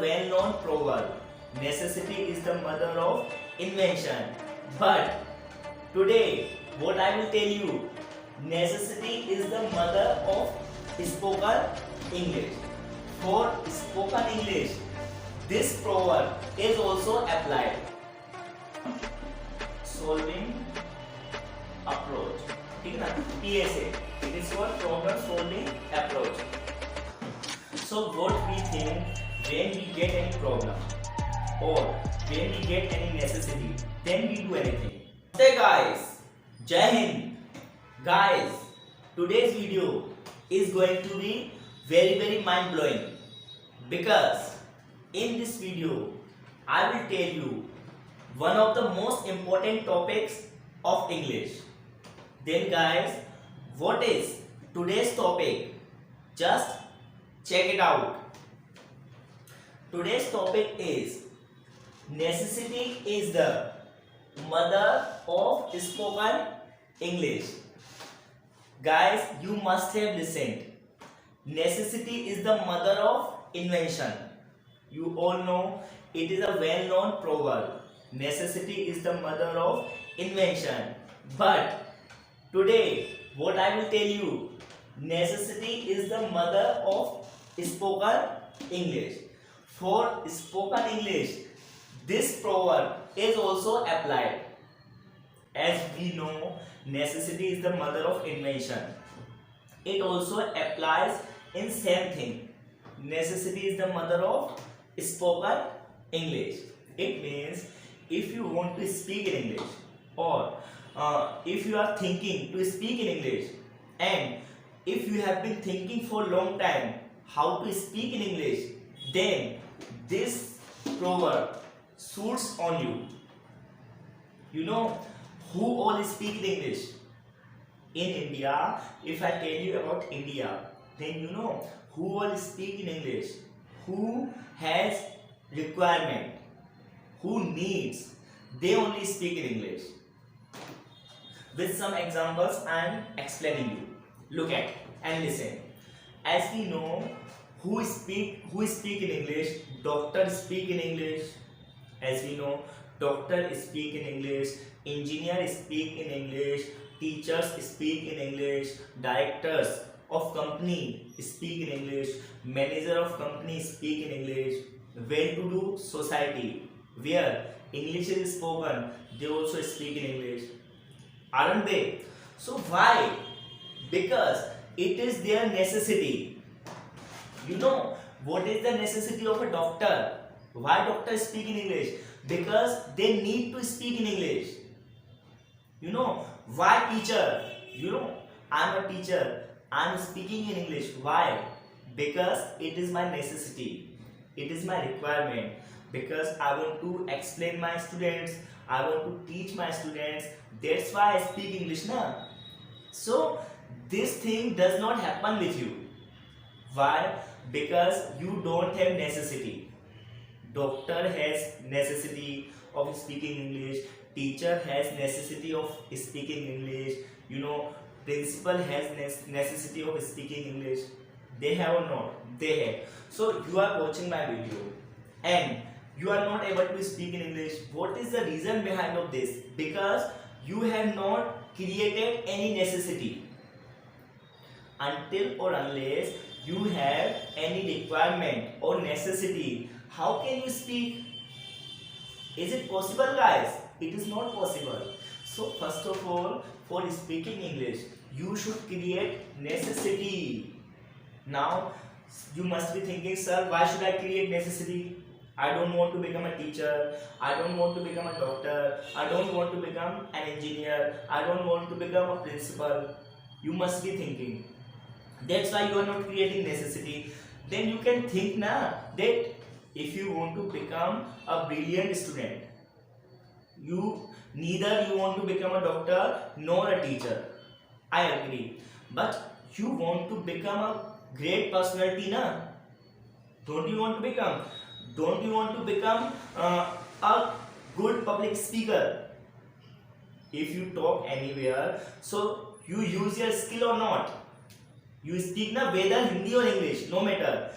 well-known proverb. Necessity is the mother of invention. But today, what I will tell you, necessity is the mother of spoken English. For spoken English, this proverb is also applied. Solving approach. ठीक है ना? PSA. It is called problem solving approach. So what we think when we get any problem or when we get any necessity, then we do anything. Hey guys, Jai Hind. Guys, today's video is going to be very mind blowing because in this video I will tell you one of the most important topics of English. Then guys, what is today's topic? Just check it out. Today's topic is necessity is the mother of spoken English. Guys, you must have listened. Necessity is the mother of invention. You all know it is a well-known proverb. Necessity is the mother of invention. But today, what I will tell you, necessity is the mother of spoken English. For spoken English, this proverb is also applied. As we know, necessity is the mother of invention. It also applies in same thing. Necessity is the mother of spoken English. It means if you want to speak in English or if you are thinking to speak in English and if you have been thinking for a long time how to speak in English, then this proverb suits on you. You know who all speak in English? In India, if I tell you about India, then you know who all speak in English, who has requirement, who needs, they only speak in English. With some examples I am explaining you. Look at and listen. As we know, who speak in English? Doctor speak in English. As we know, doctor speak in English, engineer speak in English, teachers speak in English, directors of company speak in English, manager of company speak in English, well-to-do society where English is spoken, they also speak in English, aren't they? So why? Because it is their necessity. You know what is the necessity of a doctor? Why doctors speak in English? Because they need to speak in English. You know why teacher? You know I am a teacher. I am speaking in English. Why? Because it is my necessity. It is my requirement. Because I want to explain my students. I want to teach my students. That's why I speak English now. So this thing does not happen with you. Why? Because you don't have necessity. Doctor has necessity of speaking English. Teacher has necessity of speaking English. You know, principal has necessity of speaking English. They have or not? They have. So you are watching my video and you are not able to speak in English. What is the reason behind of this? Because you have not created any necessity. Until or unless you have any requirement or necessity, how can you speak? Is it possible, guys? It is not possible. So first of all, for speaking English, you should create necessity. Now you must be thinking, sir, why should I create necessity? I don't want to become a teacher. I don't want to become a doctor. I don't want to become an engineer. I don't want to become a principal. You must be thinking. That's why you are not creating necessity. Then you can think now that if you want to become a brilliant student, neither you want to become a doctor nor a teacher. I agree. But you want to become a great personality, na? Don't you want to become? Don't you want to become a good public speaker? If you talk anywhere, so you use your skill or not. You speak na whether Hindi or English, no matter.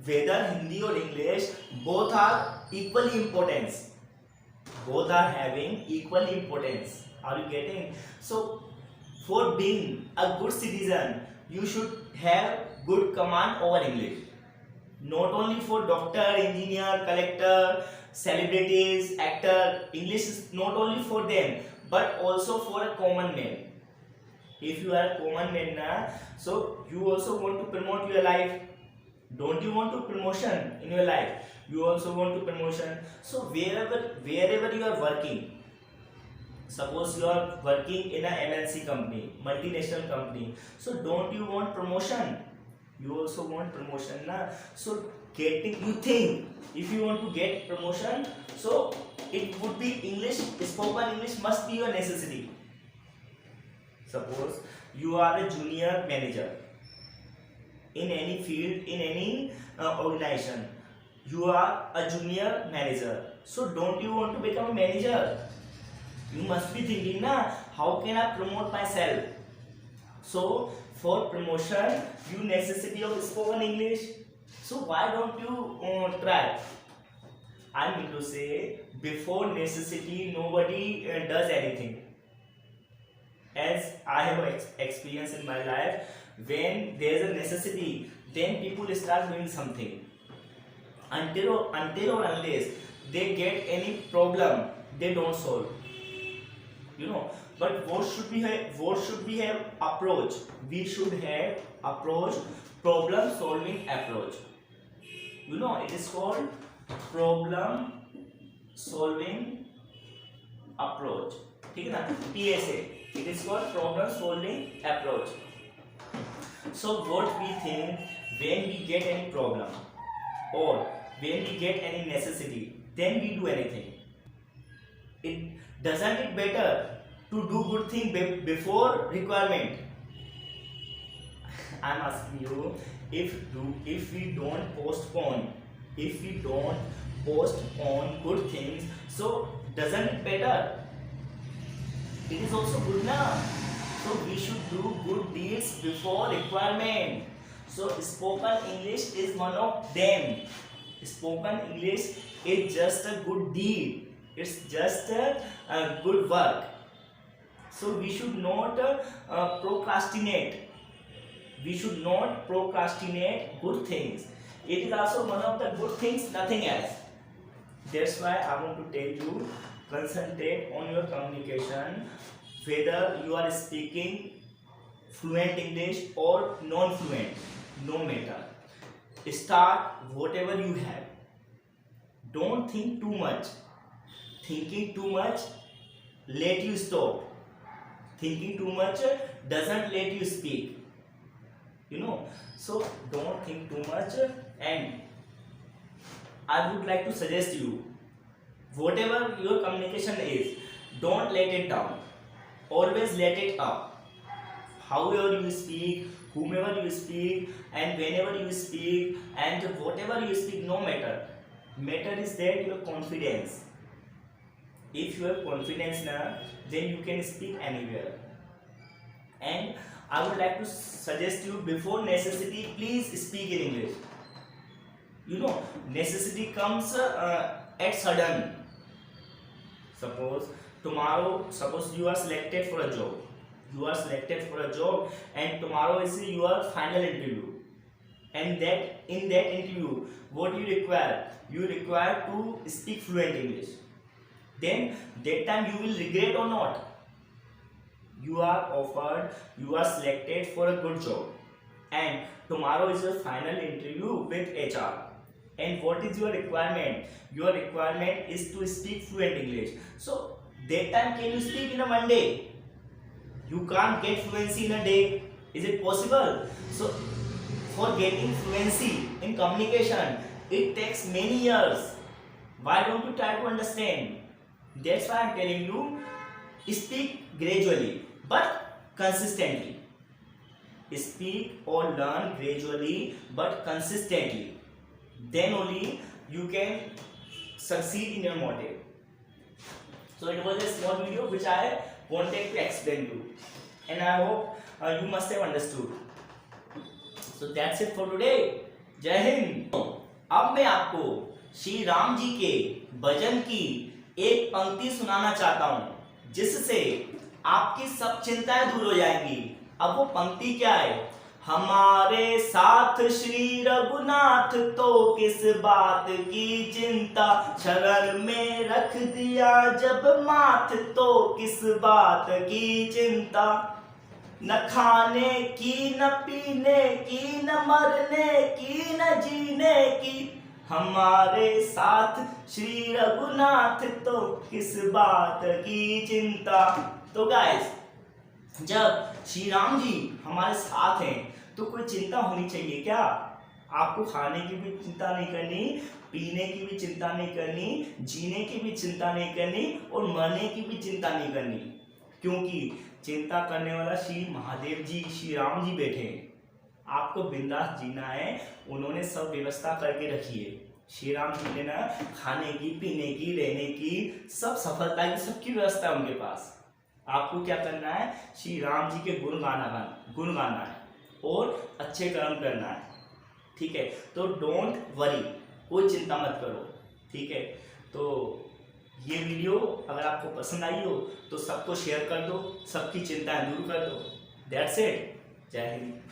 whether Hindi or English, both are equally importance. Both are having equal importance. Are you getting? So for being a good citizen, you should have good command over English. Not only for doctor, engineer, collector, celebrities, actor, English is not only for them, but also for a common man. If you are a common man na, so you also want to promote your life. Don't you want to promotion in your life? You also want to promotion. So wherever you are working, suppose you are working in a MNC company, multinational company, so don't you want promotion? You also want promotion na. So you think if you want to get promotion, so it would be English, spoken English must be your necessity. Suppose you are a junior manager in any field, in any organization. You are a junior manager. So don't you want to become a manager? You must be thinking na, how can I promote myself? So for promotion, you necessity of spoken English. So why don't you try? I mean to say, before necessity, nobody does anything. As I have experience in my life, when there is a necessity, then people start doing something. Until or unless they get any problem, they don't solve. But what should we have approach? We should have approach, problem solving approach. It is called problem solving approach. ठीक है ना? PSA. It is called problem solving approach. So what we think when we get any problem or when we get any necessity, then we do anything. Doesn't it better to do good thing before requirement? I'm asking you, if we don't postpone good things, so doesn't it better? It is also good now. So we should do good deeds before requirement. So spoken English is one of them. Spoken English is just a good deed. It's just a good work. So we should not procrastinate. We should not procrastinate good things. It is also one of the good things, nothing else. That's why I want to tell you, concentrate on your communication, whether you are speaking fluent English or non-fluent, no matter. Start whatever you have. Don't think too much. Thinking too much let you stop. Thinking too much doesn't let you speak. So don't think too much, and I would like to suggest you, whatever your communication is, don't let it down. Always let it up. However you speak, whomever you speak, and whenever you speak, and whatever you speak, no matter. Matter is that your confidence. If you have confidence now, then you can speak anywhere. And I would like to suggest you, before necessity, please speak in English. Necessity comes at sudden. Suppose you are selected for a job. And tomorrow is your final interview. And in that interview, what you require? You require to speak fluent English. Then that time you will regret or not. You are offered, you are selected for a good job, and tomorrow is your final interview with HR. And what is your requirement? Your requirement is to speak fluent English. So that time can you speak in a one day? You can't get fluency in a day. Is it possible? So for getting fluency in communication, it takes many years. Why don't you try to understand? That's why I'm telling you, speak gradually but consistently. Speak or learn gradually but consistently. Then only you can succeed in your motive. So it was a small video which I wanted to explain to you, and I hope you must have understood. So that's it for today. Jai Hind. अब मैं आपको श्री राम जी के भजन की एक पंक्ति सुनाना चाहता हूं जिससे आपकी सब चिंताएं दूर हो जाएंगी। अब वो पंक्ति क्या है? हमारे साथ श्री रघुनाथ तो किस बात की चिंता, शरण में रख दिया जब माथ तो किस बात की चिंता, न खाने की न पीने की न मरने की न जीने की, हमारे साथ श्री रघुनाथ तो किस बात की चिंता। तो गाइस, जब श्री राम जी हमारे साथ हैं तो कोई चिंता होनी चाहिए क्या? आपको खाने की भी चिंता नहीं करनी, पीने की भी चिंता नहीं करनी, जीने की भी चिंता नहीं करनी और मरने की भी चिंता नहीं करनी, क्योंकि चिंता करने वाला श्री महादेव जी, श्री राम जी बैठे हैं। आपको बिंदास जीना है, उन्होंने सब व्यवस्था करके रखी है। श्री राम जी ने ना खाने की, पीने की, रहने की, सब सफलता की, सबकी व्यवस्था है उनके पास। आपको क्या करना है? श्री राम जी के गुण गाना है और अच्छे कर्म करना है, ठीक है? तो डोंट वरी, कोई चिंता मत करो, ठीक है? तो ये वीडियो अगर आपको पसंद आई हो तो सबको शेयर कर दो, सबकी चिंताएं दूर कर दो। That's it. जय हिंद।